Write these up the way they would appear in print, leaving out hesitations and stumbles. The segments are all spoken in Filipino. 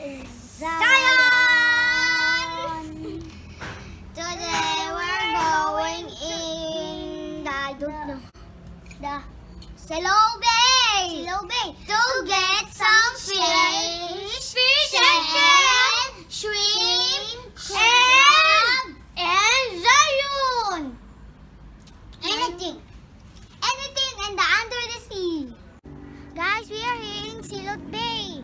Zion! Today we're going in the, I don't know, the Silot Bay to get some fish, chicken, shrimp, crab, and Zion! Anything and the under the sea. Guys, we are here in Silot Bay.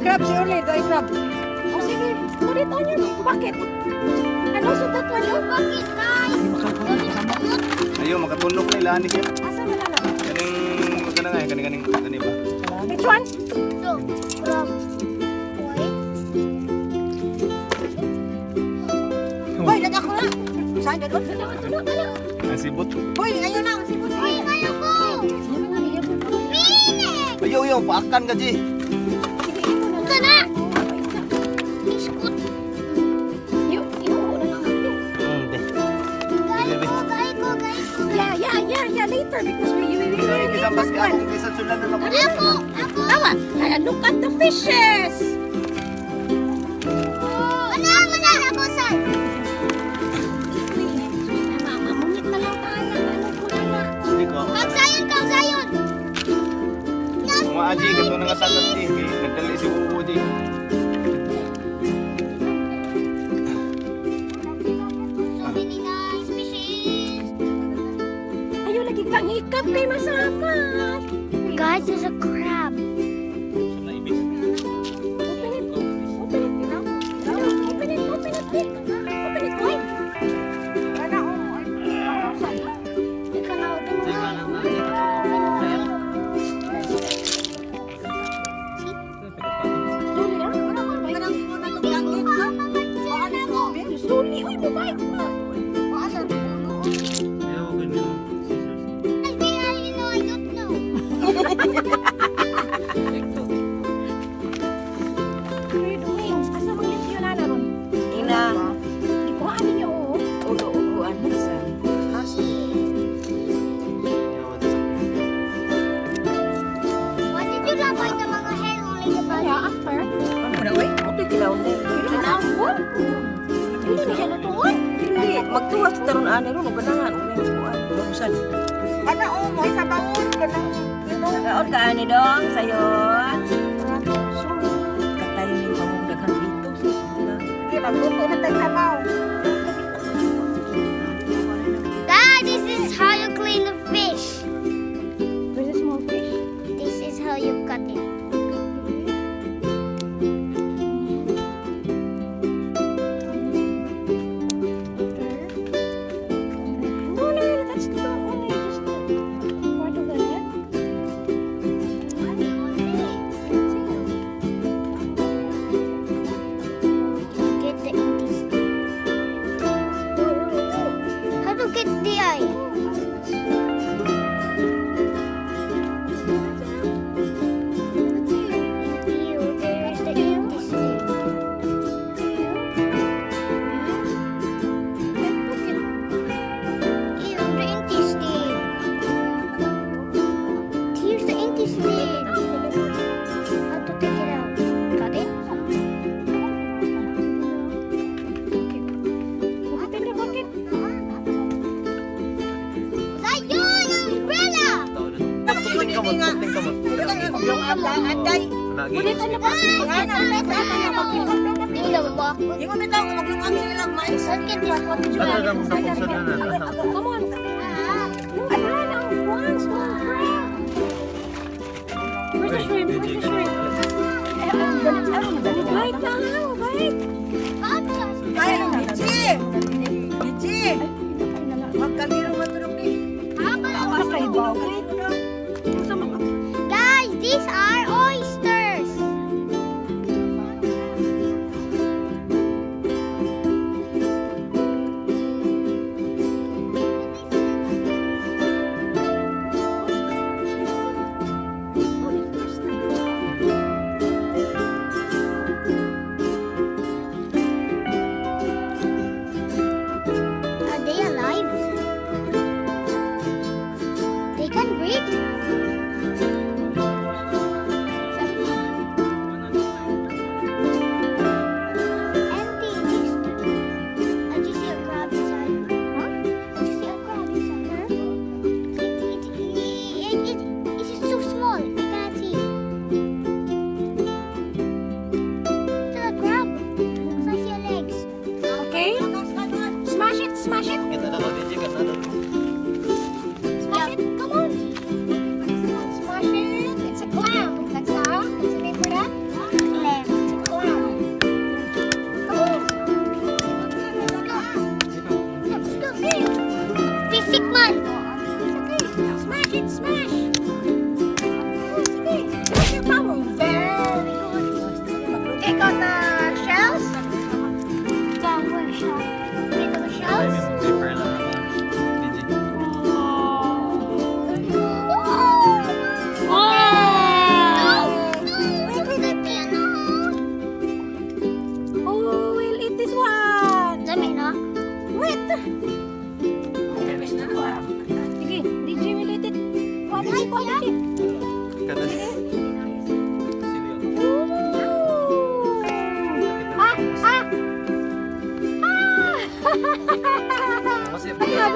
Crab, si Orly, ito ay crab. O sige, ulit niyo. Bakit? Ano sa tatwa niyo? Bakit, guys? Ayaw, makatundok na ilaan niya. Asa mo na lang? Kaning, magkana nga, kaning ba? Which one? So, crab. Hoy, dadak ko na. Saan dadak? Ang sibot. Hoy, ngayon na. Sibot. Uy, kayo ko! Pinik! Ayaw, paakan ka, Ji. Ito na! Biskut! Iuho na lang. Gay ko! Yeah, later because we will Kasi isang basket ako, isang sulan na lang. Ako! Tawa, look at the fishes. Ako, sir! Mamunit na lang tayo. Ano ko na. Hindi ko. Kang Zion! Mga Aji, gato na nga tatat, Ji. Nagdali si Uwo, Ji. So many nice fishes! Ayaw lagi kang hikap kay masamat. Guys, there's a crab. Open it. Open it, you know? Open it. Open it, boy. Wala, Hindi ka na open mo. Slowly, uy, mabait na. I don't know. Asa mo yung yun na ron? Ina. Ikuhaan ninyo, ulo-uloan mo sa. What did you love by the mga hair only the body? Kaya after. Ano na, uy? Okay, kilaw na. Kilaw mo? Hindi na siya natuon. Hindi. Magtuwas sa taron ani ron. Ganahan. Lukusan. Ano, mo isa baon. Kaon ka ani dong. Sayon. Katayo ni pamong daghang dito. Hindi, magluto na tayo sabaw. Dad, this is how you clean the fish. Where's the small fish? This is how you cut it. No, that's the only just part of the head. Get the intestine. How to get the eye? Ew, there is the intestine. Ew, the intestine. Here's the intestine. How to take it out? Cut it? Bakit hindi bakit? Zion, umbrella! Tingka mo. Yung anday. Ulit ano ba? Tingnan mo ako. Yung bitaw ko maglungag sila mais. Look at this one. Come on. Ayan ang one small crab. Where's the shrimp?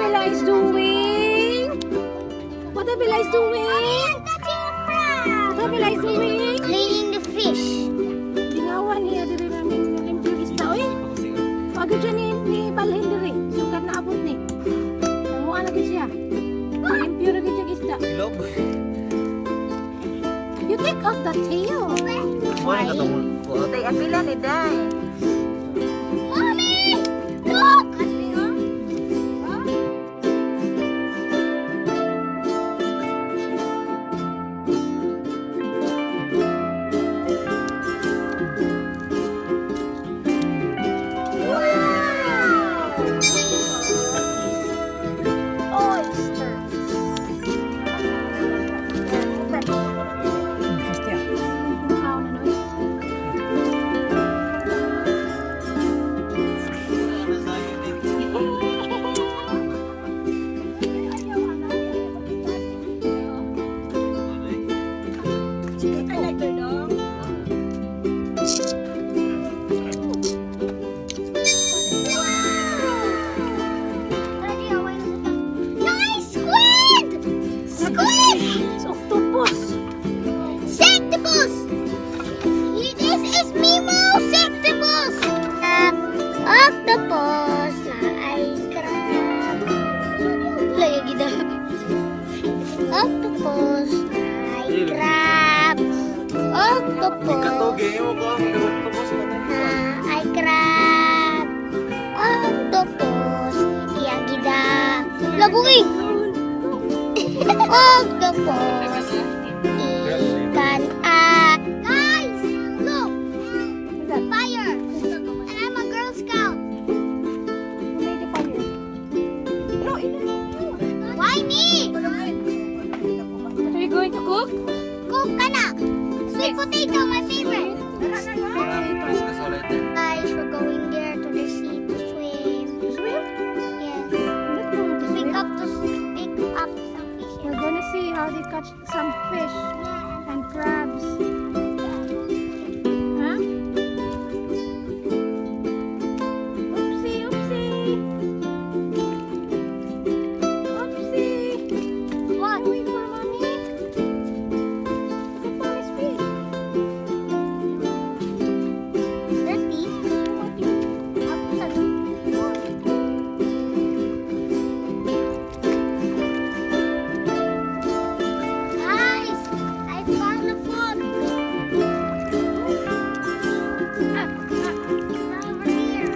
Bella is doing? What the Bella is doing? What Bella is doing? Cleaning the fish. Ginawa niya diri namin limpyo isda oy. Pagod siya ni balhin diri. Sukat na abot ni. Namuha lagi siya. Limpyo lagi siya isda. Lukob. You take out the tail. Why ka tong Tay, apila ni Day. Mommy! Look! Nice squid! Squid! It's octopus. Septibus! This is Mimo Septibus! Octopus na ay crab. Lagi gida. Octopus na ay crab. Octopus Katoge mo ko ang octopus na na ay crab. Octopus. Iya gida. Labuin! Octopus. Ikan guys, look! Fire! And I'm a Girl Scout. Who made the fire? Why me? Are you going to cook? Cook ka na. Sweet potato, my favorite. Guys, we're going there to the sea to swim. To swim? Yes. Not going to swim. Pick up some fish. We're gonna see how they catch some fish and crabs. Huh? Oopsie, oopsie. Oopsie. What? Wait for mommy. Look at mommy's feet. Dirty. Guys, I found the food. Over here.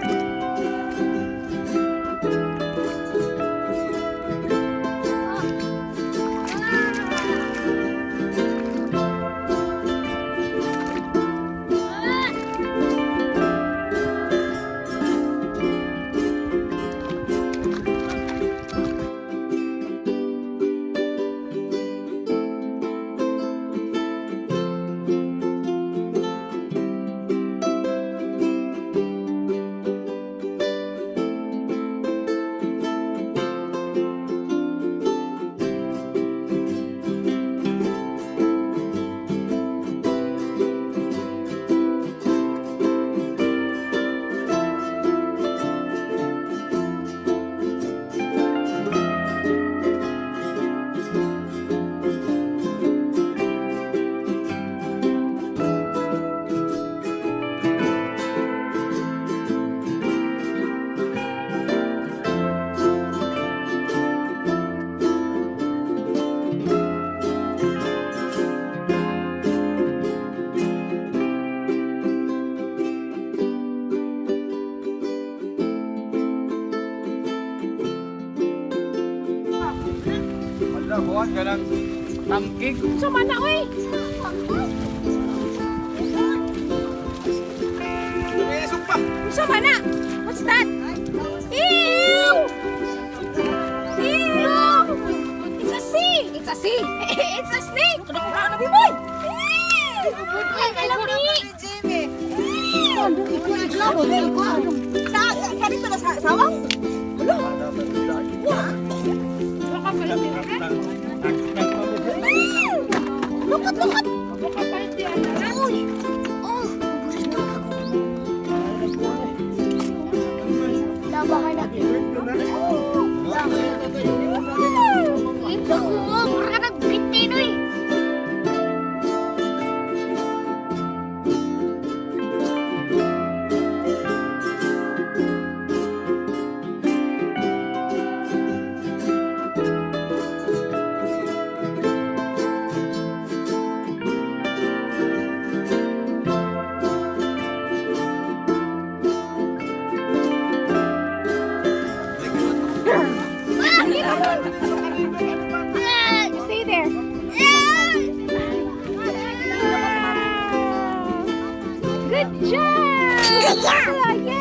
Wala, buwan ka lang tangkig. Sama na, oy. Lumisok pa. Sama na. What's that? Ew! Ew! It's a sea. It's a sea. It's a snake. Ano ko na biboy? Ay, kalami. Kanito na sa sawang? Lukat, lukat. Uy. Oh. Labakan natin. Good job! Good job! Yay!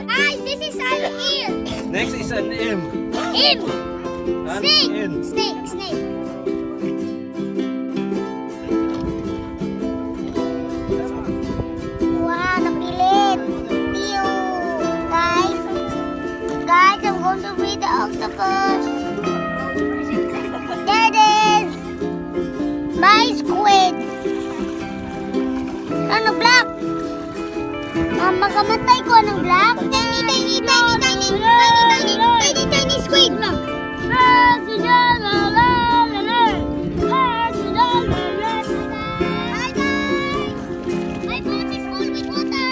Guys, this is an ear. Next is an M. In. An Snake. N. Snake. Snake. Wow, napilit. Pew. Guys. Guys, I'm going to read the octopus. There it is. My squid. Ano, black? Makamatay ko ng black? Tiny squid. Hi guys! My boat is full with water.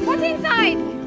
What's inside?